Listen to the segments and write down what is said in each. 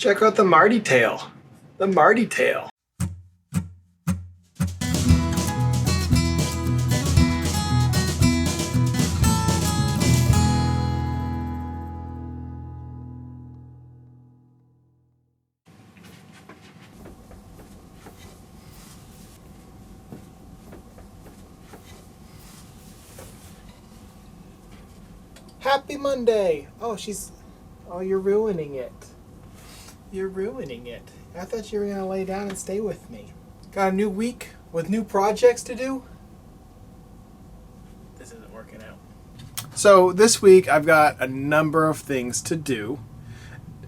Check out the Mardi tail. The Mardi tail. Happy Monday! Oh, you're ruining it. You're ruining it. I thought you were going to lay down and stay with me. Got a new week with new projects to do? This isn't working out. So this week I've got a number of things to do.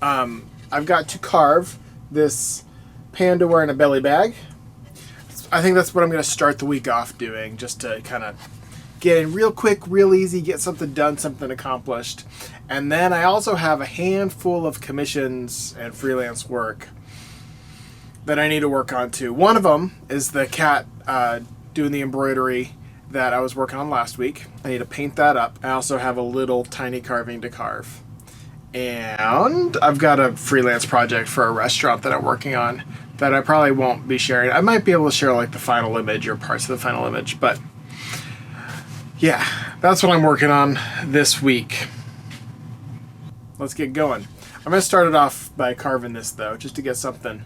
I've got to carve this panda wearing a belly bag. I think that's what I'm going to start the week off doing, just to kind of get in real quick, real easy, get something done, something accomplished. And then I also have a handful of commissions and freelance work that I need to work on too. One of them is the cat doing the embroidery that I was working on last week. I need to paint that up. I also have a little tiny carving to carve. And I've got a freelance project for a restaurant that I'm working on that I probably won't be sharing. I might be able to share like the final image or parts of the final image, but yeah, that's what I'm working on this week. Let's get going. I'm going to start it off by carving this though, just to get something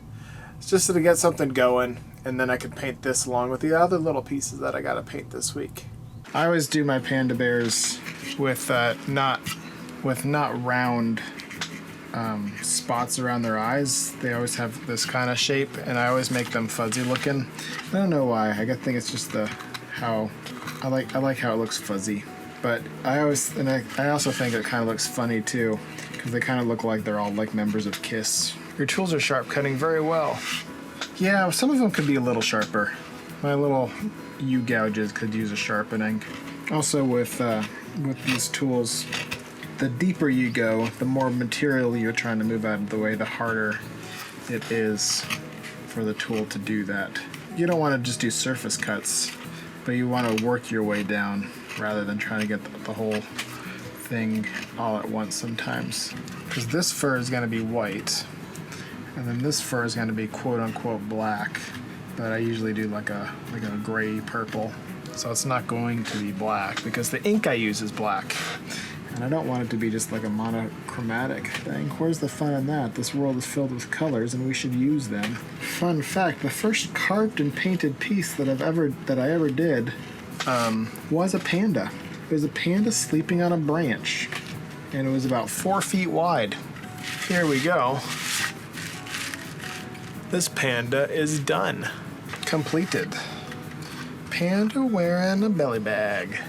going, and then I can paint this along with the other little pieces that I got to paint this week. I always do my panda bears with not round spots around their eyes. They always have this kind of shape, and I always make them fuzzy looking. I don't know why. I think it's just how I like how it looks fuzzy. But I also think it kind of looks funny too, because they kind of look like they're all like members of KISS. Your tools are sharp cutting very well. Yeah, some of them could be a little sharper. My little U-gouges could use a sharpening. Also with these tools, the deeper you go, the more material you're trying to move out of the way, the harder it is for the tool to do that. You don't want to just do surface cuts, but you want to work your way down rather than trying to get the whole thing all at once sometimes. Because this fur is going to be white, and then this fur is going to be quote-unquote black, but I usually do like a gray purple. So it's not going to be black because the ink I use is black. And I don't want it to be just like a monochromatic thing. Where's the fun in that? This world is filled with colors and we should use them. Fun fact, the first carved and painted piece that I ever did was a panda. It was a panda sleeping on a branch. And it was about 4 feet wide. Here we go. This panda is done. Completed. Panda wearing a belly bag.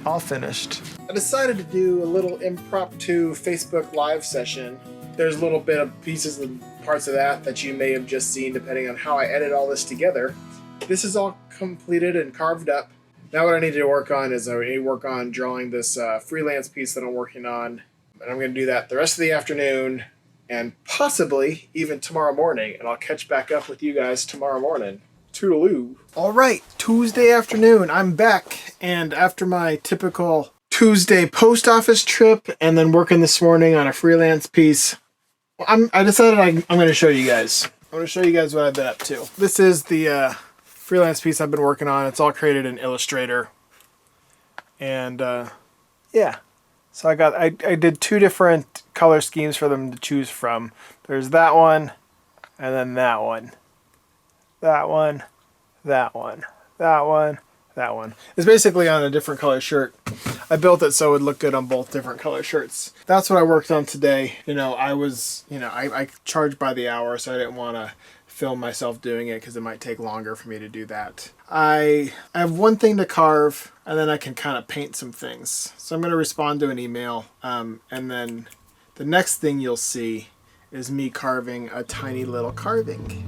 All finished. I decided to do a little impromptu Facebook Live session. There's a little bit of pieces and parts of that you may have just seen depending on how I edit all this together. This is all completed and carved up. Now what I need to work on is I need to work on drawing this freelance piece that I'm working on. And I'm going to do that the rest of the afternoon and possibly even tomorrow morning. And I'll catch back up with you guys tomorrow morning. Toodaloo. All right, Tuesday afternoon. I'm back. And after my typical Tuesday post office trip and then working this morning on a freelance piece, I decided I'm going to show you guys. I'm going to show you guys what I've been up to. This is the freelance piece I've been working on. It's all created in Illustrator. And yeah. So I did 2 different color schemes for them to choose from. There's that one and then that one. That one, that one, that one, that one. It's basically on a different color shirt. I built it so it would look good on both different color shirts. That's what I worked on today. I charge by the hour, so I didn't want to film myself doing it because it might take longer for me to do that. I have one thing to carve, and then I can kind of paint some things. So I'm going to respond to an email, and then the next thing you'll see is me carving a tiny little carving.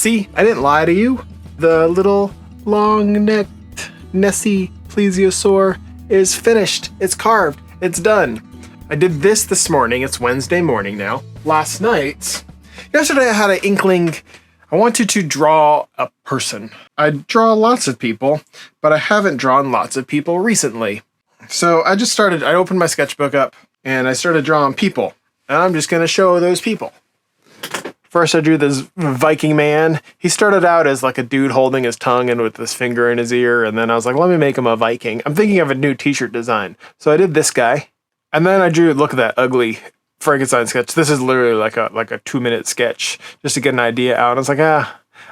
See, I didn't lie to you. The little long-necked Nessie plesiosaur is finished. It's carved. It's done. I did this morning. It's Wednesday morning now. Yesterday I had an inkling. I wanted to draw a person. I draw lots of people, but I haven't drawn lots of people recently. So I opened my sketchbook up and I started drawing people. And I'm just going to show those people. First, I drew this Viking man. He started out as like a dude holding his tongue and with his finger in his ear. And then I was like, let me make him a Viking. I'm thinking of a new t-shirt design. So I did this guy. And then I drew, look at that ugly Frankenstein sketch. This is literally like a 2-minute sketch just to get an idea out. I was like, I've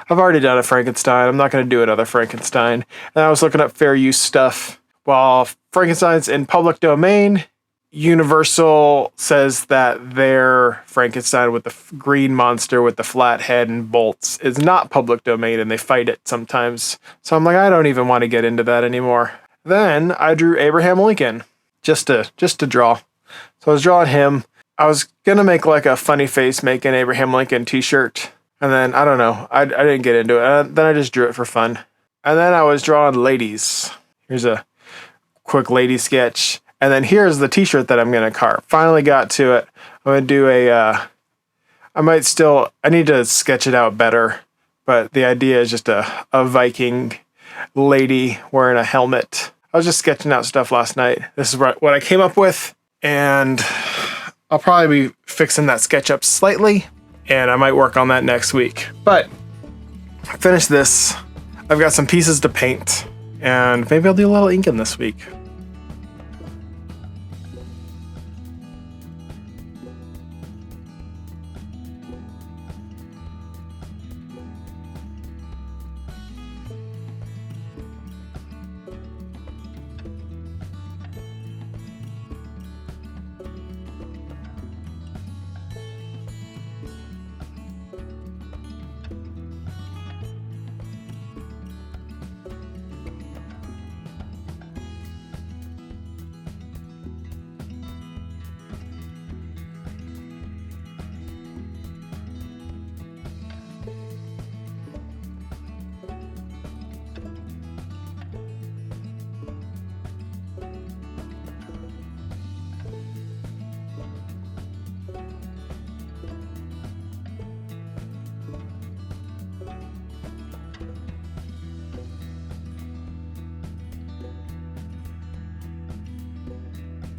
already done a Frankenstein. I'm not going to do another Frankenstein. And I was looking up fair use stuff. While Frankenstein's in public domain, Universal says that their Frankenstein with the green monster with the flat head and bolts is not public domain and they fight it sometimes. So I'm like, I don't even want to get into that anymore. Then I drew Abraham Lincoln just to draw. So I was drawing him. I was going to make like a funny face making Abraham Lincoln t-shirt. And then, I don't know, I didn't get into it. Then I just drew it for fun. And then I was drawing ladies. Here's a quick lady sketch. And then here's the t-shirt that I'm going to carve. Finally got to it. I'm going to do I need to sketch it out better. But the idea is just a Viking lady wearing a helmet. I was just sketching out stuff last night. This is what I came up with. And I'll probably be fixing that sketch up slightly. And I might work on that next week. But I finished this. I've got some pieces to paint. And maybe I'll do a little inking this week.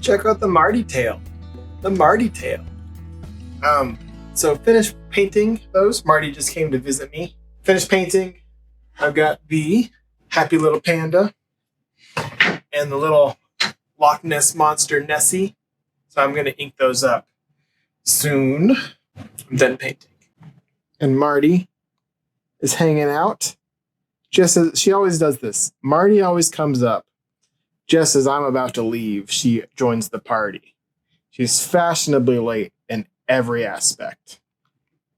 Check out the Mardi tail. So finished painting those. Marty just came to visit me. Finished painting. I've got the happy little panda and the little Loch Ness monster Nessie. So I'm going to ink those up soon. I'm done painting. And Marty is hanging out. Just as she always does this. Marty always comes up just as I'm about to leave. She joins the party. She's fashionably late in every aspect.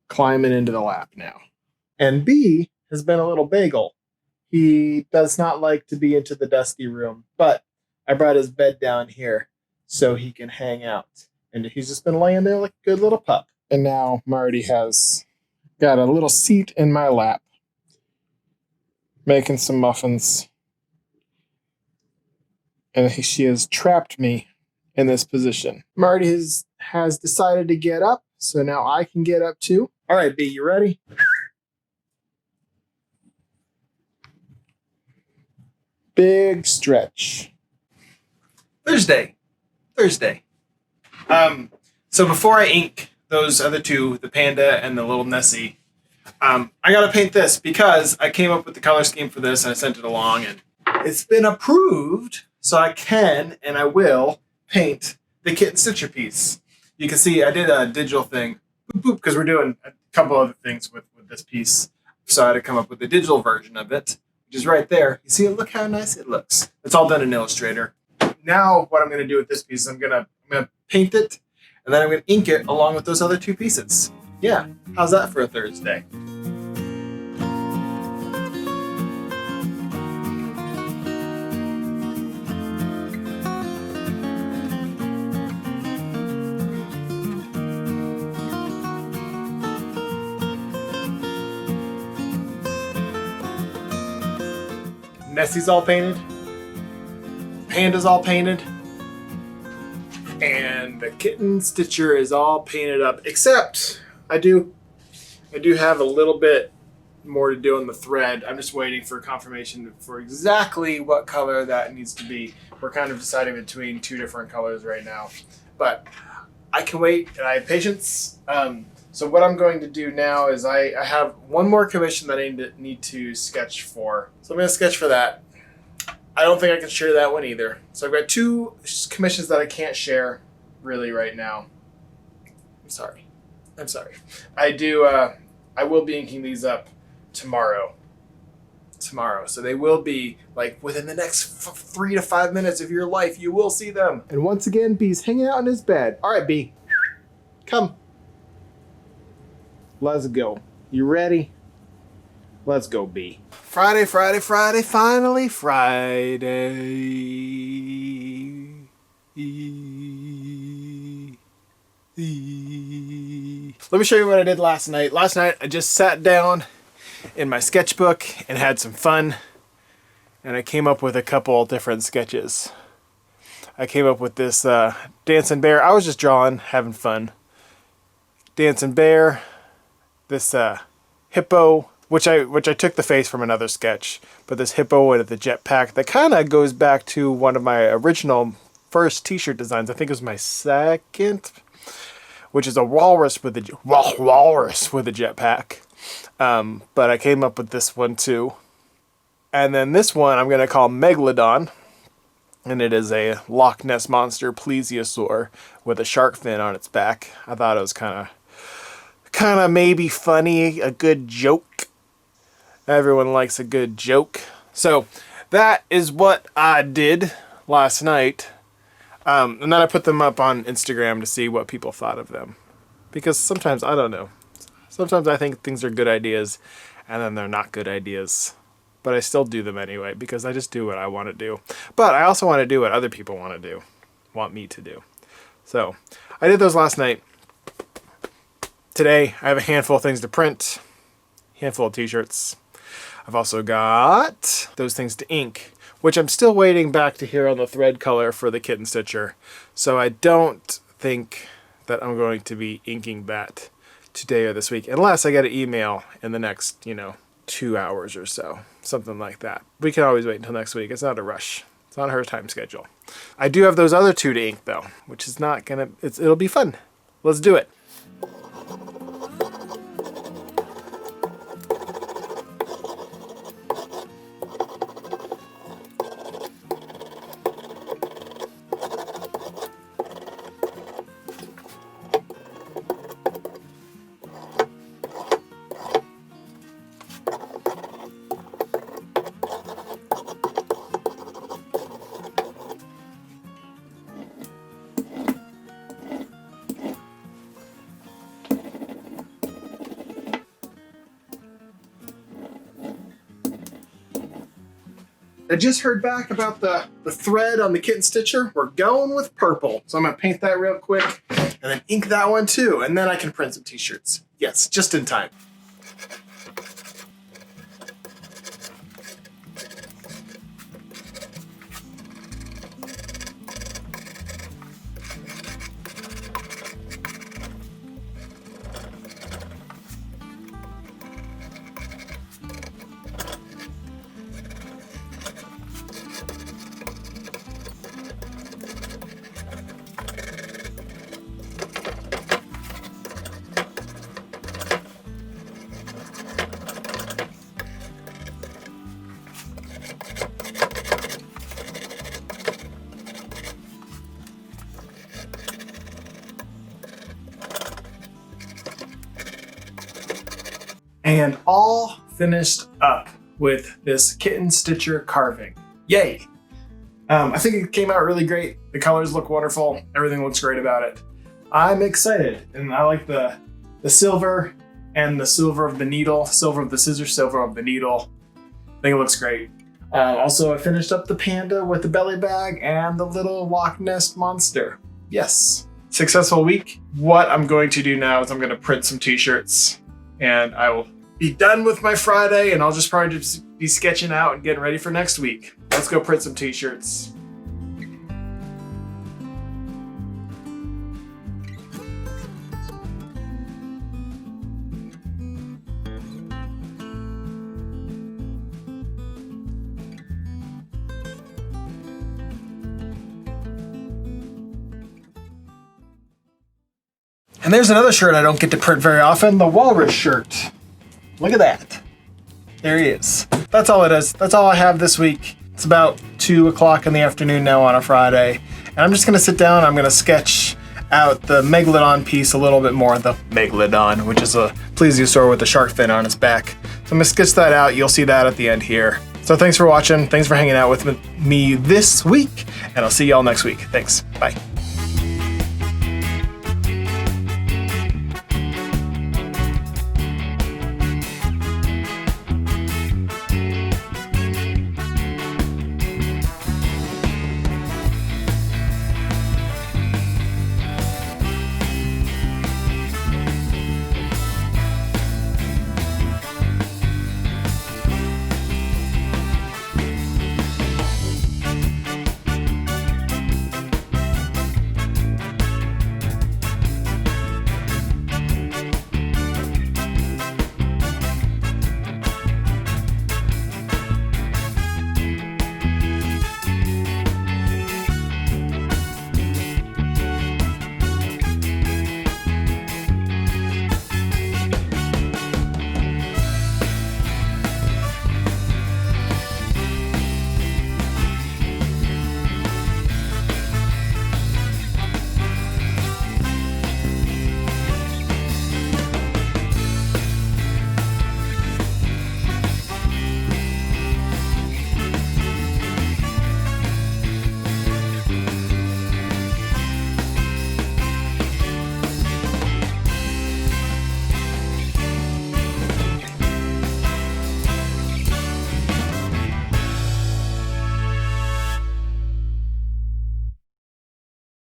Climbing into the lap now. And B has been a little bagel. He does not like to be into the dusty room, but I brought his bed down here so he can hang out. And he's just been laying there like a good little pup. And now Marty has got a little seat in my lap, making some muffins. And she has trapped me in this position. Marty has decided to get up, so now I can get up too. All right, B, you ready? Big stretch. Thursday. So before I ink those other two, the panda and the little Nessie, I gotta paint this because I came up with the color scheme for this and I sent it along and it's been approved, so I can and I will paint the kitten stitcher piece. You can see I did a digital thing because we're doing a couple other things with this piece. So I had to come up with the digital version of it, which is right there. You see, look how nice it looks. It's all done in Illustrator. Now what I'm going to do with this piece is I'm gonna paint it, and then I'm going to ink it along with those other two pieces. Yeah, how's that for a Thursday? Nessie's all painted. Panda's all painted. And the kitten stitcher is all painted up, except I do have a little bit more to do on the thread. I'm just waiting for confirmation for exactly what color that needs to be. We're kind of deciding between two different colors right now, but I can wait and I have patience. So what I'm going to do now is I have one more commission that I need to sketch for. So I'm going to sketch for that. I don't think I can share that one either. So I've got two commissions that I can't share really right now. I'm sorry. I will be inking these up tomorrow. So they will be like within the next 3 to 5 minutes of your life, you will see them. And once again, B's hanging out in his bed. All right, B, come. Let's go. You ready? Let's go, B. Friday, finally Friday. Let me show you what I did last night. Last night I just sat down in my sketchbook and had some fun, and I came up with a couple different sketches. I came up with this dancing bear. I was just drawing, having fun. Dancing bear, this hippo, which I took the face from another sketch, but this hippo with the jetpack that kind of goes back to one of my original first t-shirt designs. I think it was my second, which is a walrus with a jetpack. But I came up with this one too. And then this one I'm going to call Megalodon. And it is a Loch Ness monster plesiosaur with a shark fin on its back. I thought it was kind of maybe funny, a good joke. Everyone likes a good joke. So that is what I did last night. And then I put them up on Instagram to see what people thought of them. Because sometimes, I don't know. Sometimes I think things are good ideas and then they're not good ideas. But I still do them anyway because I just do what I want to do. But I also want to do what other people want me to do. So I did those last night. Today I have a handful of things to print. Handful of t-shirts. I've also got those things to ink, which I'm still waiting back to hear on the thread color for the kitten stitcher. So I don't think that I'm going to be inking that today or this week, unless I get an email in the next, 2 hours or so, something like that. We can always wait until next week. It's not a rush. It's on her time schedule. I do have those other two to ink though, which is not gonna, it'll be fun. Let's do it. I just heard back about the thread on the kitten stitcher. We're going with purple. So I'm gonna paint that real quick and then ink that one too. And then I can print some t-shirts. Yes, just in time. And all finished up with this kitten stitcher carving. Yay! I think it came out really great. The colors look wonderful. Everything looks great about it. I'm excited, and I like the silver and the silver of the needle, silver of the scissors, silver of the needle. I think it looks great. Also, I finished up the panda with the belly bag and the little Loch Ness monster. Yes. Successful week. What I'm going to do now is I'm going to print some t-shirts, and I will be done with my Friday, and I'll just probably just be sketching out and getting ready for next week. Let's go print some t-shirts. And there's another shirt I don't get to print very often, the walrus shirt. Look at that. There he is. That's all it is. That's all I have this week. It's about 2 o'clock in the afternoon now on a Friday. And I'm just gonna sit down, I'm gonna sketch out the Megalodon piece a little bit more. The Megalodon, which is a plesiosaur with a shark fin on its back. So I'm gonna sketch that out. You'll see that at the end here. So thanks for watching. Thanks for hanging out with me this week. And I'll see y'all next week. Thanks. Bye.